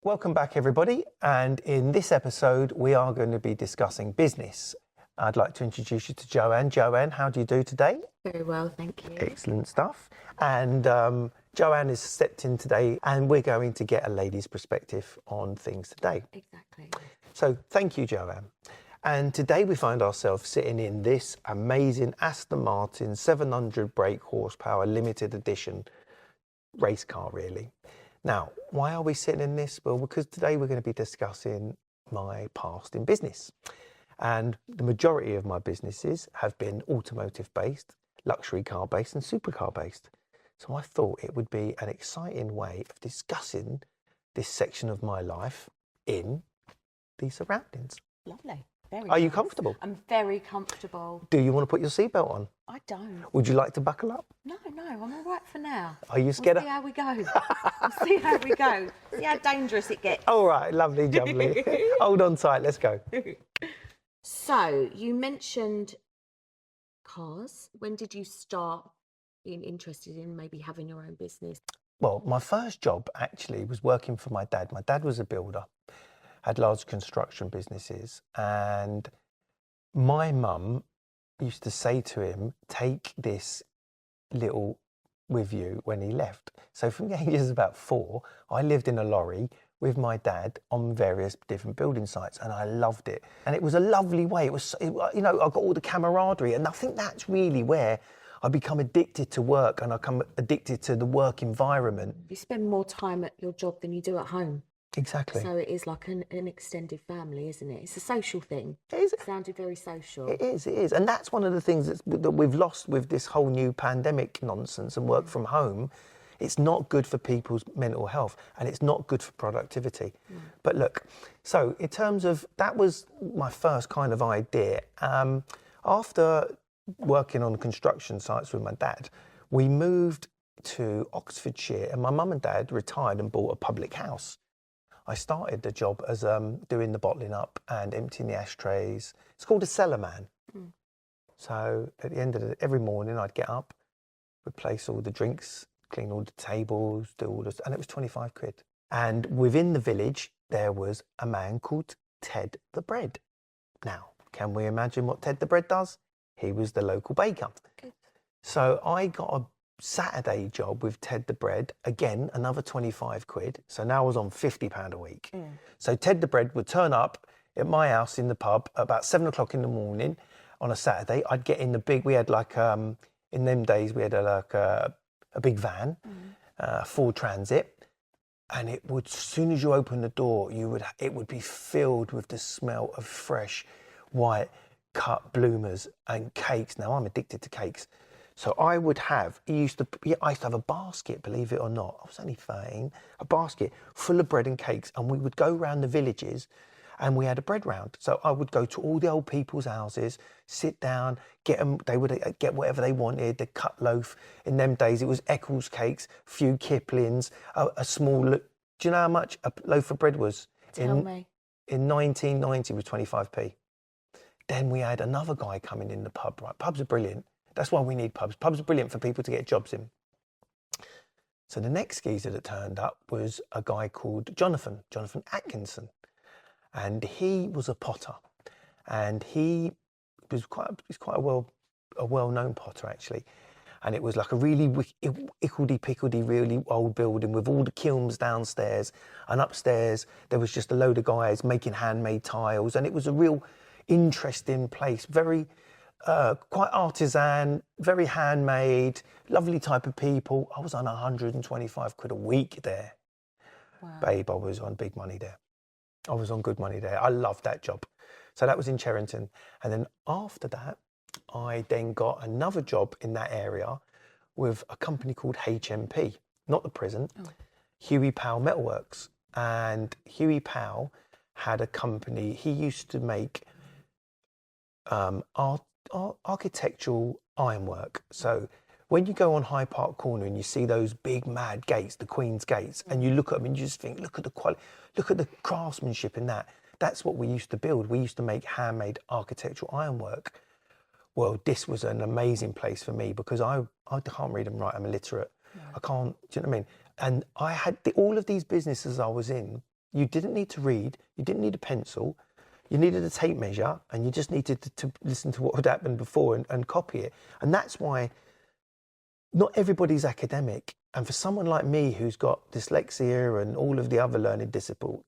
Welcome back, everybody. And in this episode, we are going to be discussing business. I'd like to introduce you to Joanne. Joanne, how do you do today? Very well, thank you. Excellent stuff. And Joanne has stepped in today, and we're going to get a lady's perspective on things today. Exactly. So thank you, Joanne. And today we find ourselves sitting in this amazing Aston Martin 700 brake horsepower limited edition race car, really. Now, why are we sitting in this? Well, because today we're going to be discussing my past in business. And the majority of my businesses have been automotive based, luxury car based and supercar based. So I thought it would be an exciting way of discussing this section of my life in these surroundings. Lovely. Very Are you nice. comfortable? I'm very comfortable. Do you want to put your seatbelt on? I don't. Would you like to buckle up? No, I'm all right for now. Are you scared? We'll see how we go. We'll see how we go. See how dangerous it gets. All right, lovely, lovely. Hold on tight, let's go. So, you mentioned cars. When did you start being interested in maybe having your own business? Well, my first job actually was working for my dad. My dad was a builder, had large construction businesses, and my mum used to say to him, take this little with you when he left. So from the ages of about 4, I lived in a lorry with my dad on various different building sites, and I loved it. And it was a lovely way. It was, I got all the camaraderie, and I think that's really where I become addicted to work, and I become addicted to the work environment. You spend more time at your job than you do at home. Exactly. So it is like an extended family, isn't it? It's a social thing. It is. It sounded very social. It is. And that's one of the things that we've lost with this whole new pandemic nonsense and work from home. It's not good for people's mental health, and it's not good for productivity. But look, so in terms of, that was my first kind of idea. After working on construction sites with my dad, we moved to Oxfordshire, and my mum and dad retired and bought a public house. I started the job as doing the bottling up and emptying the ashtrays. It's called a cellar man. So at the end of every morning, I'd get up, replace all the drinks, clean all the tables, do all this, and it was 25 quid. And within the village, there was a man called Ted the Bread. Now, can we imagine what Ted the Bread does? He was the local baker. Good. So I got a Saturday job with Ted the Bread, again, another 25 quid. So now I was on £50 a week. So Ted the Bread would turn up at my house in the pub about 7 o'clock in the morning on a Saturday. I'd get in the big, we had like, in them days, we had a big van, Ford Transit. And it would, as soon as you open the door, it would be filled with the smell of fresh white cut bloomers and cakes. Now I'm addicted to cakes. So I would have, I used to have a basket, believe it or not. I was only 13, a basket full of bread and cakes. And we would go around the villages and we had a bread round. So I would go to all the old people's houses, sit down, get them, they would get whatever they wanted, the cut loaf. In them days, it was Eccles cakes, a few Kiplings, a small, do you know how much a loaf of bread was? Tell me. In 1990 was 25p. Then we had another guy coming in the pub, right? Pubs are brilliant. That's why we need pubs. Pubs are brilliant for people to get jobs in. So the next geezer that turned up was a guy called Jonathan Atkinson. And he was a potter. And he was quite a well-known potter, actually. And it was like a really hickledy-pickledy, really old building with all the kilns downstairs. And upstairs, there was just a load of guys making handmade tiles. And it was a real interesting place, very... quite artisan, very handmade, lovely type of people. I was on 125 quid a week there. Wow. Babe, I was on big money there. I was on good money there. I loved that job. So that was in Cherrington. And then after that, I then got another job in that area with a company called HMP, not the prison, Huey Powell Metalworks. And Huey Powell had a company, he used to make architectural ironwork. So when you go on Hyde Park Corner and you see those big mad gates, the Queen's Gates, and you look at them and you just think, look at the quality, look at the craftsmanship in that. That's what we used to build. We used to make handmade architectural ironwork. Well, this was an amazing place for me because I can't read and write. I'm illiterate. I can't, do you know what I mean? And I had all of these businesses I was in You didn't need to read. You didn't need a pencil. You needed a tape measure, and you just needed to listen to what had happened before and copy it. And that's why not everybody's academic. And for someone like me who's got dyslexia and all of the other learning disciplines,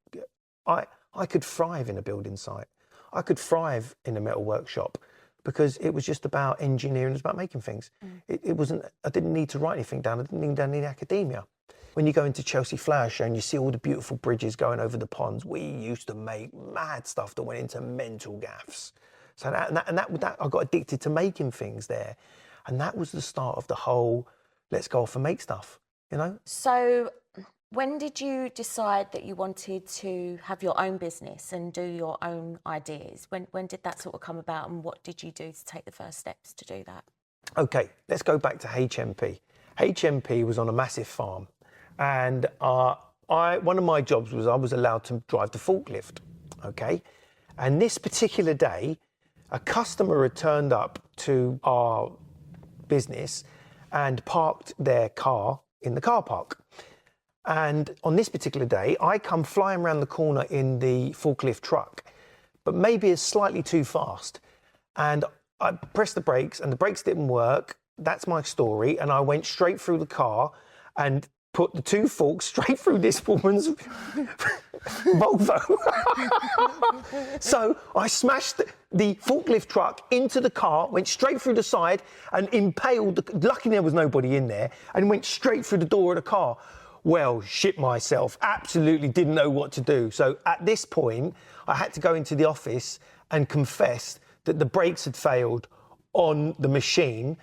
I could thrive in a building site. I could thrive in a metal workshop because it was just about engineering, it was about making things. It wasn't, I didn't need to write anything down. I didn't need any academia. When you go into Chelsea Flower Show and you see all the beautiful bridges going over the ponds, we used to make mad stuff that went into mental gaffs. So that I got addicted to making things there. And that was the start of the whole, let's go off and make stuff, you know? So when did you decide that you wanted to have your own business and do your own ideas? When did that sort of come about, and what did you do to take the first steps to do that? Okay, let's go back to HMP. HMP was on a massive farm, and one of my jobs was I was allowed to drive the forklift, okay? And this particular day, a customer had turned up to our business and parked their car in the car park. And on this particular day, I come flying around the corner in the forklift truck, but maybe it's slightly too fast. And I pressed the brakes and the brakes didn't work. That's my story. And I went straight through the car and put the two forks straight through this woman's Volvo. So I smashed the forklift truck into the car, went straight through the side and impaled, luckily there was nobody in there, and went straight through the door of the car. Well, shit myself, absolutely didn't know what to do. So at this point, I had to go into the office and confess that the brakes had failed on the machine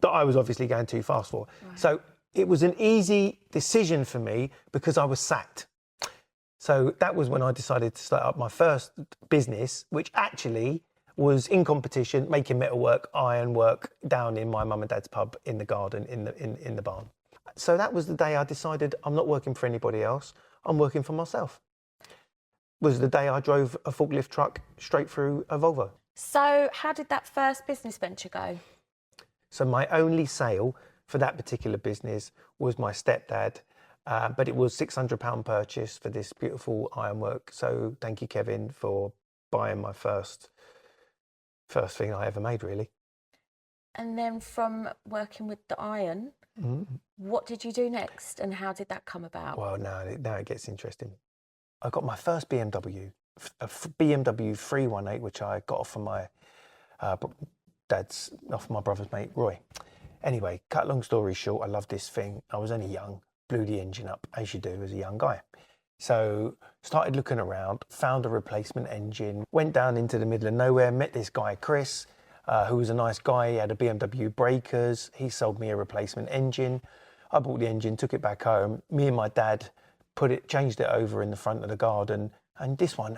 that I was obviously going too fast for. Right. So it was an easy decision for me because I was sacked. So that was when I decided to start up my first business, which actually was in competition, making metalwork, ironwork down in my mum and dad's pub in the garden, in the barn. So that was the day I decided I'm not working for anybody else, I'm working for myself. Was the day I drove a forklift truck straight through a Volvo. So how did that first business venture go? So my only sale for that particular business was my stepdad, but it was £600 purchase for this beautiful ironwork. So thank you, Kevin, for buying my first thing I ever made, really. And then from working with the iron, what did you do next, and how did that come about? Well, now it gets interesting. I got my first BMW, a BMW 318, which I got off from my off my brother's mate, Roy. Anyway, cut long story short, I loved this thing. I was only young, blew the engine up, as you do as a young guy. So started looking around, found a replacement engine, went down into the middle of nowhere, met this guy, Chris, who was a nice guy. He had a BMW breakers. He sold me a replacement engine. I bought the engine, took it back home. Me and my dad changed it over in the front of the garden. And this one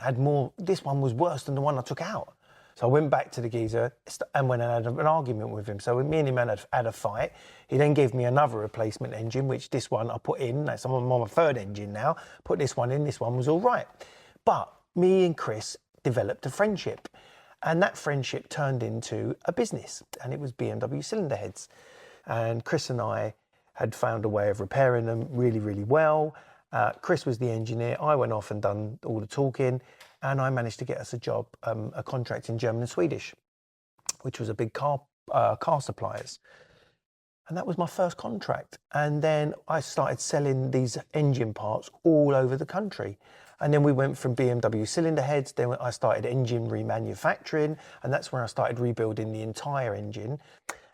was worse than the one I took out. So I went back to the geezer and went and had an argument with him. So me and him had a fight. He then gave me another replacement engine, which this one I put in. I'm on my third engine now. Put this one in. This one was all right. But me and Chris developed a friendship. And that friendship turned into a business. And it was BMW cylinder heads. And Chris and I had found a way of repairing them really, really well. Chris was the engineer. I went off and done all the talking. And I managed to get us a job, a contract in German and Swedish, which was a big car suppliers. And that was my first contract. And then I started selling these engine parts all over the country. And then we went from BMW cylinder heads, then I started engine remanufacturing, and that's where I started rebuilding the entire engine.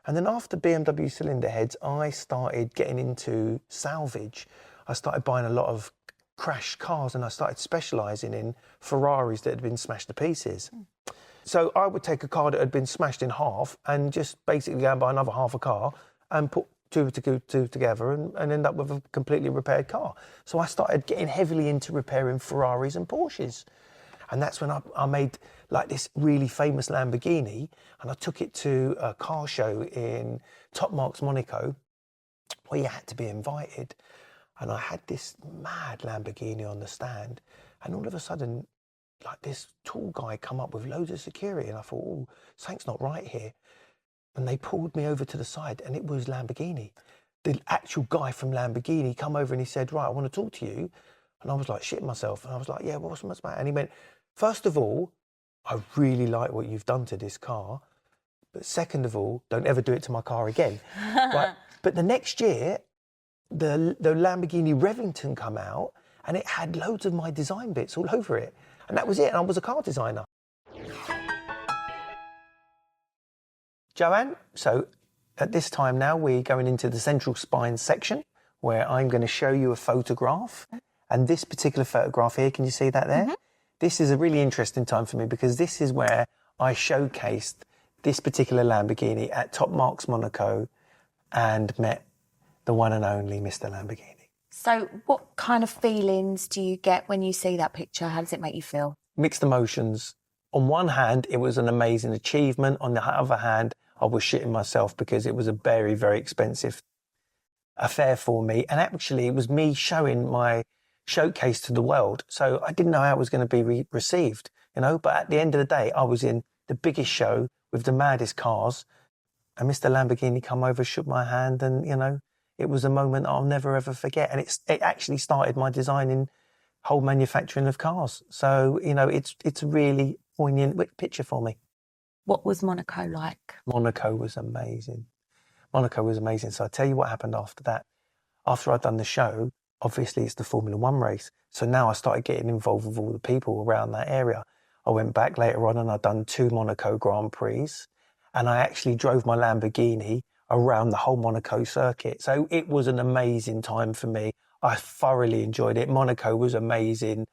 And then after BMW cylinder heads, I started getting into salvage. I started buying a lot of crashed cars, and I started specialising in Ferraris that had been smashed to pieces. So I would take a car that had been smashed in half and just basically go and buy another half a car and put two together and end up with a completely repaired car. So I started getting heavily into repairing Ferraris and Porsches. And that's when I made like this really famous Lamborghini, and I took it to a car show in Top Marks, Monaco, where you had to be invited. And I had this mad Lamborghini on the stand, and all of a sudden, like this tall guy come up with loads of security, and I thought, oh, something's not right here. And they pulled me over to the side, and it was Lamborghini. The actual guy from Lamborghini come over and he said, right, I want to talk to you. And I was like, shitting myself. And I was like, yeah, what's the matter? And he went, first of all, I really like what you've done to this car. But second of all, don't ever do it to my car again. Right? But the next year, the Lamborghini Revington come out and it had loads of my design bits all over it. And that was it. And I was a car designer. Joanne, so at this time now, we're going into the central spine section where I'm going to show you a photograph. And this particular photograph here, can you see that there? Mm-hmm. This is a really interesting time for me because this is where I showcased this particular Lamborghini at Top Marks Monaco and met the one and only Mr. Lamborghini. So what kind of feelings do you get when you see that picture? How does it make you feel? Mixed emotions. On one hand, it was an amazing achievement. On the other hand, I was shitting myself because it was a very, very expensive affair for me. And actually, it was me showing my showcase to the world. So I didn't know how it was going to be received, you know. But at the end of the day, I was in the biggest show with the maddest cars. And Mr. Lamborghini come over, shook my hand, and, you know, it was a moment I'll never, ever forget. And it actually started my designing whole manufacturing of cars. So, you know, it's a really poignant picture for me. What was Monaco like? Monaco was amazing. Monaco was amazing. So I'll tell you what happened after that. After I'd done the show, obviously it's the Formula One race. So now I started getting involved with all the people around that area. I went back later on and I'd done 2 Monaco Grand Prix. And I actually drove my Lamborghini around the whole Monaco circuit. So it was an amazing time for me. I thoroughly enjoyed it. Monaco was amazing.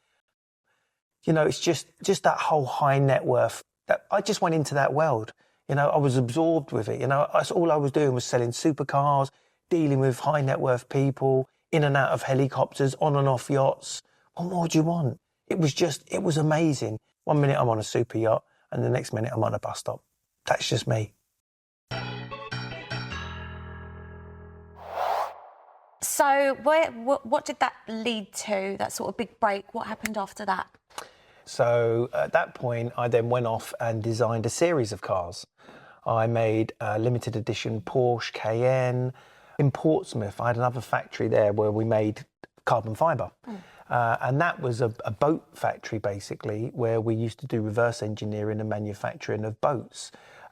You know, it's just that whole high net worth. I just went into that world. You know, I was absorbed with it. You know, that's all I was doing was selling supercars, dealing with high net worth people, in and out of helicopters, on and off yachts. What more do you want? It was amazing. One minute I'm on a super yacht and the next minute I'm on a bus stop. That's just me. So what did that lead to, that sort of big break? What happened after that? So at that point, I then went off and designed a series of cars. I made a limited edition Porsche Cayenne. In Portsmouth, I had another factory there where we made carbon fibre. And that was a boat factory, basically, where we used to do reverse engineering and manufacturing of boats.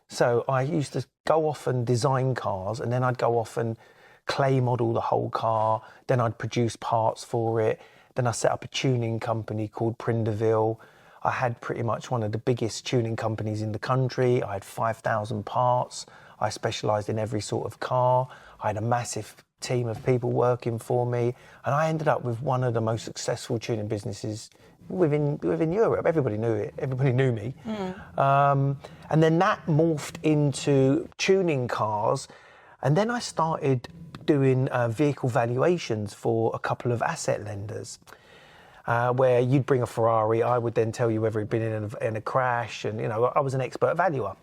So I used to go off and design cars, and then I'd go off and clay model the whole car. Then I'd produce parts for it. Then I set up a tuning company called Prindiville. I had pretty much one of the biggest tuning companies in the country. I had 5,000 parts. I specialised in every sort of car. I had a massive team of people working for me. And I ended up with one of the most successful tuning businesses within Europe. Everybody knew it. Everybody knew me. And then that morphed into tuning cars. And then I started doing vehicle valuations for a couple of asset lenders, where you'd bring a Ferrari, I would then tell you whether it'd been in a crash, and, you know, I was an expert valuer.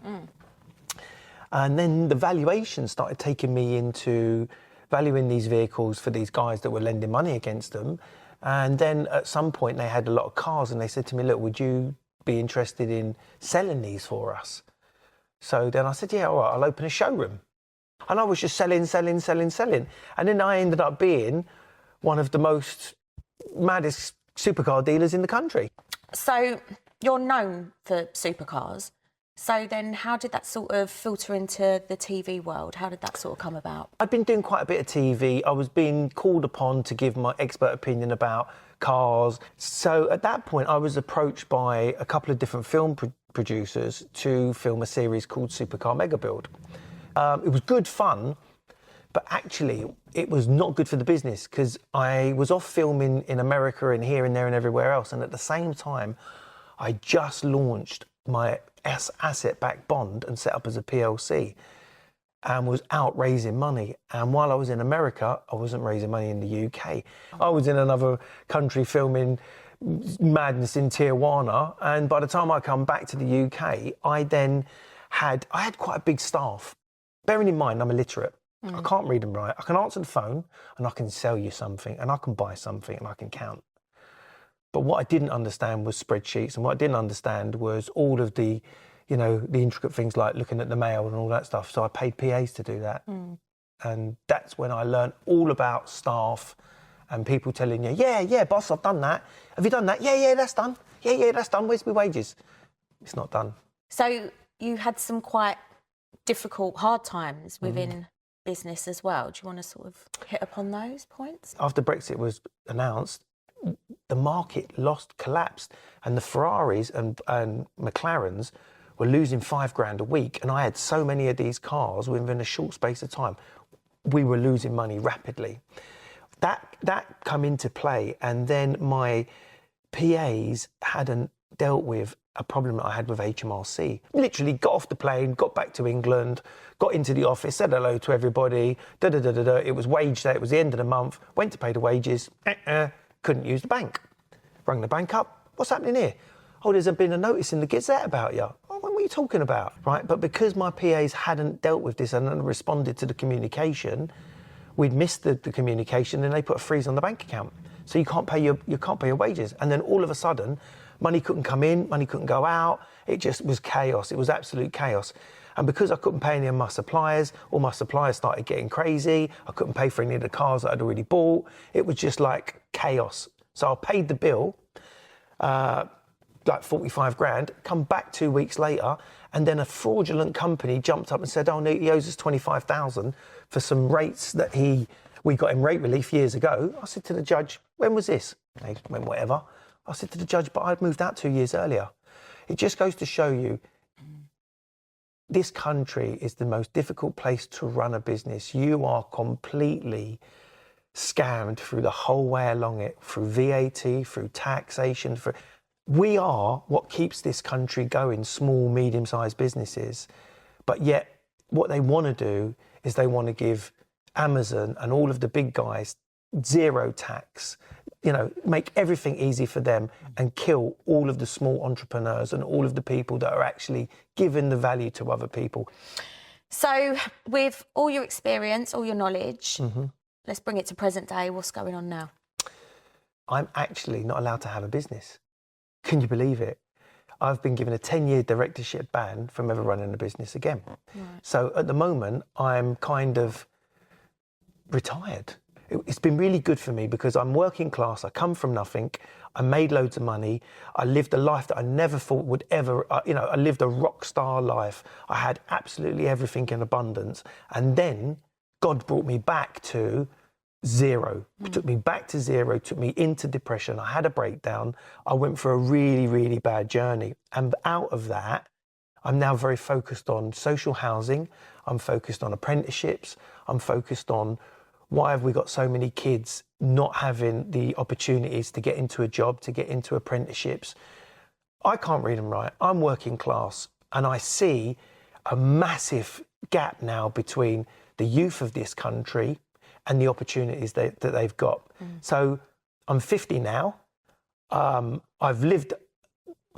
And then the valuation started taking me into valuing these vehicles for these guys that were lending money against them. And then at some point they had a lot of cars and they said to me, look, would you be interested in selling these for us? So then I said, yeah, all right, I'll open a showroom. And I was just selling. And then I ended up being one of the most maddest supercar dealers in the country. So you're known for supercars. So then how did that sort of filter into the TV world? How did that sort of come about? I'd been doing quite a bit of TV. I was being called upon to give my expert opinion about cars. So at that point, I was approached by a couple of different film producers to film a series called Supercar Mega Build. It was good fun, but actually it was not good for the business because I was off filming in America and here and there and everywhere else. And at the same time, I just launched my asset-backed bond and set up as a PLC and was out raising money. And while I was in America, I wasn't raising money in the UK. I was in another country filming madness in Tijuana. And by the time I come back to the UK, I had quite a big staff. Bearing in mind, I'm illiterate. I can't read and write. I can answer the phone and I can sell you something and I can buy something and I can count. But what I didn't understand was spreadsheets, and what I didn't understand was all of the, you know, the intricate things like looking at the mail and all that stuff. So I paid PAs to do that. And that's when I learned all about staff and people telling you, yeah, boss, I've done that. Have you done that? Yeah, that's done. Yeah, that's done. Where's my wages? It's not done. So you had some quite difficult, hard times within business as well. Do you want to sort of hit upon those points? After Brexit was announced, the market collapsed, and the Ferraris and McLarens were losing £5,000 a week, and I had so many of these cars within a short space of time. We were losing money rapidly. That come into play, and then my PAs hadn't dealt with a problem that I had with HMRC. Literally got off the plane, got back to England, got into the office, said hello to everybody, It was wage day, it was the end of the month, went to pay the wages, couldn't use the bank. Rang the bank up, what's happening here? Oh, there's been a notice in the Gazette about you. Oh, what are you talking about? Right, but because my PAs hadn't dealt with this and hadn't responded to the communication, we'd missed the communication, and they put a freeze on the bank account. So you can't pay your wages. And then all of a sudden, money couldn't come in, money couldn't go out. It just was chaos. It was absolute chaos. And because I couldn't pay any of my suppliers, all my suppliers started getting crazy. I couldn't pay for any of the cars that I'd already bought. It was just like chaos. So I paid the bill, like 45 grand, come back 2 weeks later, and then a fraudulent company jumped up and said, oh, no, he owes us 25,000 for some rates that we got him rate relief years ago. I said to the judge, when was this? They went, whatever. I said to the judge, but I'd moved out 2 years earlier. It just goes to show you, this country is the most difficult place to run a business. You are completely scammed through the whole way along it, through VAT, through taxation. We are what keeps this country going, small, medium-sized businesses. But yet, what they want to do is they want to give Amazon and all of the big guys zero tax, make everything easy for them and kill all of the small entrepreneurs and all of the people that are actually giving the value to other people. So with all your experience, all your knowledge, let's bring it to present day. What's going on now? I'm actually not allowed to have a business. Can you believe it? I've been given a 10-year directorship ban from ever running a business again. Right. So at the moment, I'm kind of retired. It's been really good for me because I'm working class, I come from nothing, I made loads of money, I lived a life that I never thought would ever, I lived a rock star life. I had absolutely everything in abundance. And then God brought me back to zero. Took me back to zero, took me into depression. I had a breakdown. I went for a really, really bad journey. And out of that, I'm now very focused on social housing. I'm focused on apprenticeships. I'm focused on why have we got so many kids not having the opportunities to get into a job, to get into apprenticeships. I can't read and write. I'm working class, and I see a massive gap now between the youth of this country and the opportunities that they've got. So I'm 50 now. I've lived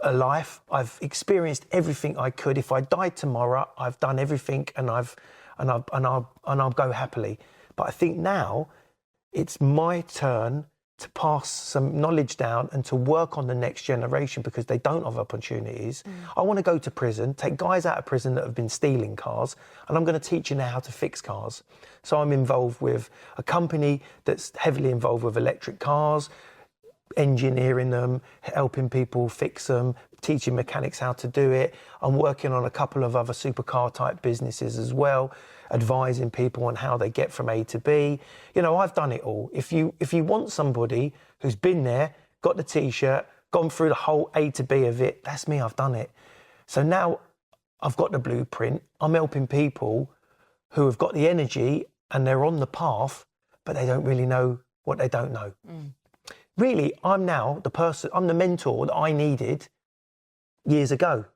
a life. I've experienced everything I could. If I died tomorrow, I've done everything, and I'll go happily. But I think now it's my turn to pass some knowledge down and to work on the next generation because they don't have opportunities. I want to go to prison, take guys out of prison that have been stealing cars, and I'm going to teach you now how to fix cars. So I'm involved with a company that's heavily involved with electric cars, engineering them, helping people fix them, teaching mechanics how to do it. I'm working on a couple of other supercar type businesses as well, advising people on how they get from A to B. I've done it all. If you want somebody who's been there, got the T-shirt, gone through the whole A to B of it, that's me, I've done it. So now I've got the blueprint. I'm helping people who have got the energy and they're on the path, but they don't really know what they don't know. Really, I'm now I'm the mentor that I needed years ago.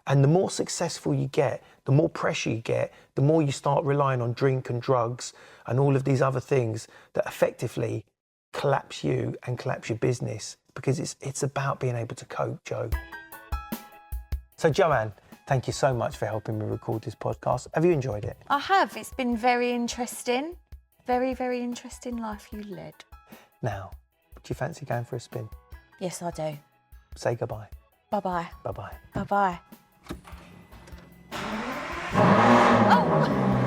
And the more successful you get, the more pressure you get, the more you start relying on drink and drugs and all of these other things that effectively collapse you and collapse your business, because it's about being able to cope, Joe. So Joanne, thank you so much for helping me record this podcast. Have you enjoyed it? I have. It's been very interesting. Very, very interesting life you led. Now, do you fancy going for a spin? Yes, I do. Say goodbye. Bye-bye. Bye-bye. Bye-bye. Oh!